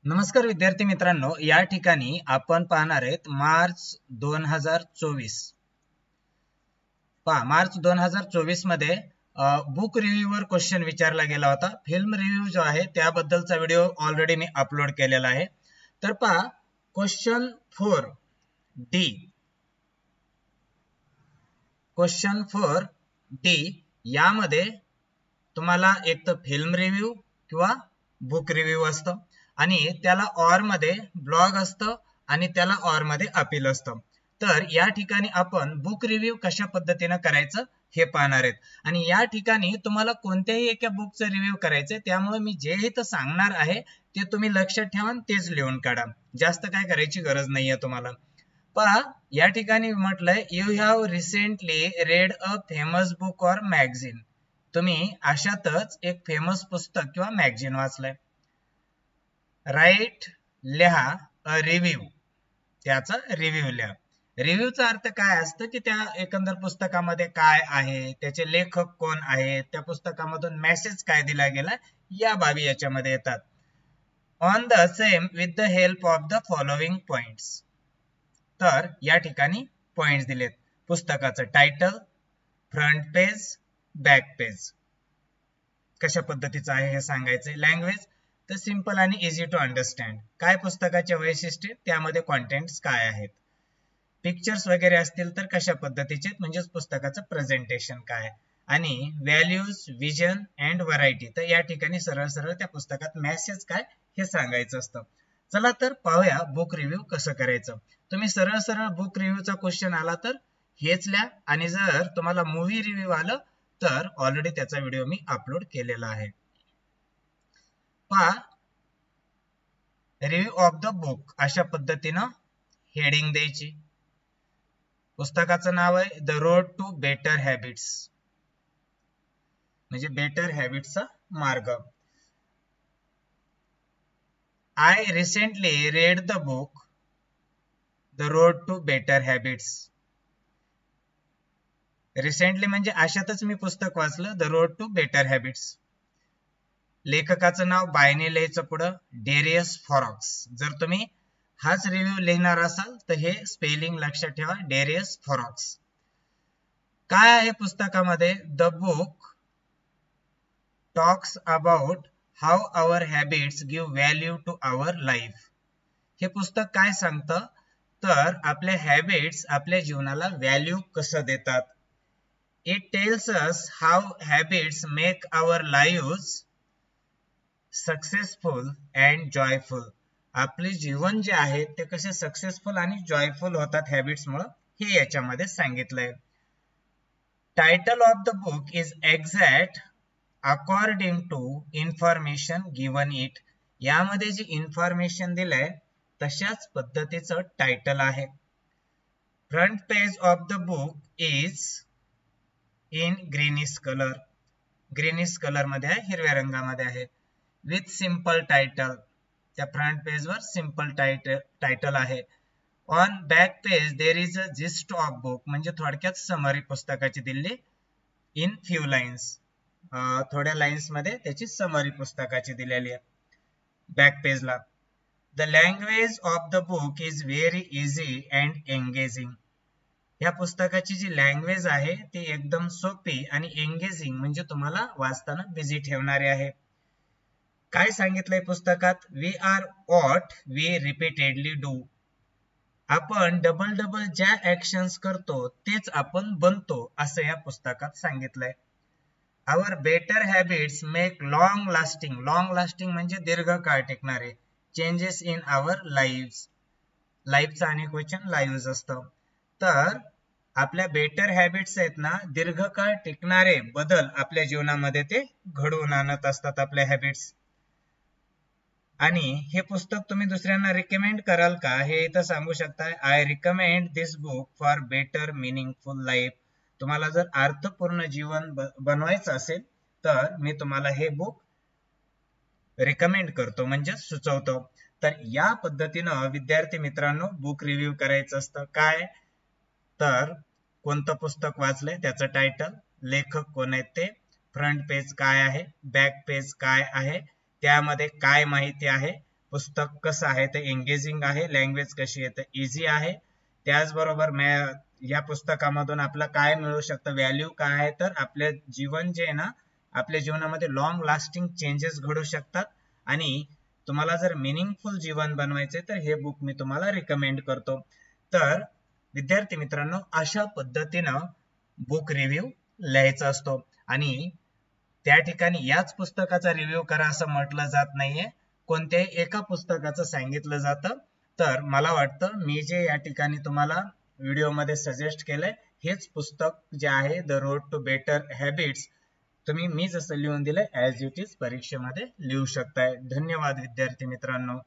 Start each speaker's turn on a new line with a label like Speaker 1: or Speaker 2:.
Speaker 1: नमस्कार विद्यार्थी मित्रांनो, या ठिकाणी आपण पाहणार आहेत मार्च 2024. पहा, मार्च 2024 मध्ये बुक रिव्ह्यू वर क्वेश्चन विचारला गेला होता. फिल्म रिव्ह्यू जो आहे त्याबद्दलचा व्हिडिओ ऑलरेडी मी अपलोड केलेला आहे. तर पहा, क्वेश्चन 4D यामध्ये तुम्हाला एक तर फिल्म रिव्ह्यू किंवा बुक रिव्ह्यू असतं आणि त्याला ऑर मध्ये ब्लॉग असतं आणि त्याला ऑर मध्ये अपील असतं. तर या ठिकाणी आपण बुक रिव्ह्यू कशा पद्धतीने करायचं हे पाहणार आहेत आणि या ठिकाणी तुम्हाला कोणत्याही एका बुकचं रिव्ह्यू करायचंय, त्यामुळे मी जे इथं सांगणार आहे ते तुम्ही लक्षात ठेवा, तेच लिहून काढा. जास्त काय करायची गरज नाहीये तुम्हाला. पहा, या ठिकाणी म्हटलंय you have recently red a famous book or magazine. तुम्ही अशातच एक फेमस पुस्तक किंवा मॅगझिन वाचलंय. राईट, लिहा अ रिव्ह्यू, त्याचा रिव्ह्यू लिहा. रिव्ह्यूचा अर्थ काय असतं की त्या एकंदर पुस्तकामध्ये काय आहे, त्याचे लेखक कोण आहेत, त्या पुस्तकामधून मेसेज काय दिला गेला, या बाबी याच्यामध्ये येतात. On the same with the help of the following points. तर या ठिकाणी पॉइंट्स दिलेत. पुस्तकाचं title, front page, back page कशा पद्धतीचं आहे हे सांगायचंय. लँग्वेज तर सिंपल आणि इझी टू अंडरस्टँड. काय पुस्तकाचे वैशिष्ट्य, त्यामध्ये कॉन्टेंट्स काय आहेत. पिक्चर्स वगैरे असतील तर कशा पद्धतीचे, म्हणजेच पुस्तकाचं प्रेझेंटेशन काय. आणि व्हॅल्यूज, विजन अँड व्हरायटी, तर या ठिकाणी सरळ सरळ त्या पुस्तकात मेसेज काय हे सांगायचं असतं. चला तर पाहूया बुक रिव्ह्यू कसं करायचं. तुम्ही सरळ सरळ बुक रिव्ह्यूचा क्वेश्चन आला तर हेच लिहा, आणि जर तुम्हाला मूवी रिव्ह्यू आलं तर ऑलरेडी त्याचा व्हिडिओ मी अपलोड केलेला आहे. पहा, रिव्ह्यू ऑफ द बुक अशा पद्धतीनं हेडिंग द्यायची. पुस्तकाचं नाव आहे the road to better habits, म्हणजे बेटर हॅबिट्सचा मार्ग. I recently read the book the road to better habits. Recently म्हणजे अशातच मी पुस्तक वाचलं, the road to better habits. लेखकाचं नाव बायने लिहायचं पुढं डेरियस फॉरॉक्स. जर तुम्ही हाच रिव्ह्यू लिहिणार असाल तर हे स्पेलिंग लक्षात ठेवा, डेरियस फॉरॉक्स. काय आहे पुस्तकामध्ये, the book talks about how our habits give value to our life. हे पुस्तक काय सांगतं, तर आपले हॅबिट्स आपल्या जीवनाला व्हॅल्यू कसं देतात. It tells us how habits make our live successful and joyful. आपले जीवन जे आहे ते कसे सक्सेसफुल आणि जॉयफुल होतात हॅबिट्समुळे, हे याच्यामध्ये सांगितलंय. Title of the book is exact according to information given it. यामध्ये जी इन्फॉर्मेशन दिलंय तशाच पद्धतीचं टायटल आहे. Front page of the book is in greenish colour. Greenish colour मध्ये आहे, हिरव्या रंगामध्ये आहे. विथ सिंपल टायटल, त्या फ्रंट पेज वर सिंपल टायटल आहे. On back page there is a gist of book, म्हणजे थोडक्यात समरी पुस्तकाची दिली इन फ्यू लाईन्स. थोड्या लाईन्स मध्ये त्याची समरी पुस्तकाची दिलेली आहे बॅक पेजला. The language of the book is very easy and engaging. या पुस्तकाची जी लँग्वेज आहे ती एकदम सोपी आणि एंगेजिंग, म्हणजे तुम्हाला वाचताना बिझी ठेवणारी आहे. काय सांगितलंय पुस्तकात, we are what we repeatedly do. आपण डबल डबल ज्या ऍक्शन्स करतो तेच आपण बनतो, असं या पुस्तकात सांगितलंय. Our better habits make long lasting. Long lasting म्हणजे दीर्घकाळ टिकणारे चेंजेस इन आवर लाईव्ह. लाईफचा अनेक वचन लाईव्ह असतं. तर आपल्या बेटर हॅबिट्स आहेत ना, दीर्घकाळ टिकणारे बदल आपल्या जीवनामध्ये ते घडवून आणत असतात, आपल्या हॅबिट्स. आणि हे पुस्तक तुम्ही दुसऱ्यांना रिकमेंड कराल का, हे इथं सांगू शकता. I recommend this book for better meaningful life. तुम्हाला जर अर्थपूर्ण जीवन बनवायचं असेल तर मी तुम्हाला हे बुक रिकमेंड करतो, म्हणजे सुचवतो. तर या पद्धतीनं विद्यार्थी मित्रांनो बुक रिव्ह्यू करायचं असतं. काय तर कोणतं पुस्तक वाचलंय त्याचं टायटल, लेखक कोण आहेत ते, फ्रंट पेज काय आहे, बॅक पेज काय आहे, त्यामध्ये काय माहिती आहे, पुस्तक कसं आहे ते एंगेजिंग आहे, लँग्वेज कशी आहे तर इझी आहे. त्याचबरोबर या पुस्तकामधून आपलं काय मिळू शकतं, व्हॅल्यू काय आहे तर आपले जीवन जे आहे ना, आपल्या जीवनामध्ये लॉंग लास्टिंग चेंजेस घडू शकतात. आणि तुम्हाला जर मिनिंगफुल जीवन बनवायचे तर हे बुक मी तुम्हाला रिकमेंड करतो. तर विद्यार्थी मित्रांनो, अशा पद्धतीनं बुक रिव्ह्यू लिहायचा असतो. आणि त्या ठिकाणी याच पुस्तकाचा रिव्ह्यू करा असं म्हटलं जात नाहीये, कोणत्याही एका पुस्तकाचं सांगितलं जातं. तर मला वाटतं मी जे या ठिकाणी तुम्हाला व्हिडिओमध्ये सजेस्ट केलंय हेच पुस्तक जे आहे the road to better habits, तुम्ही मी जसं लिहून दिलंय ऍज इट इज परीक्षेमध्ये लिहू शकताय. धन्यवाद विद्यार्थी मित्रांनो.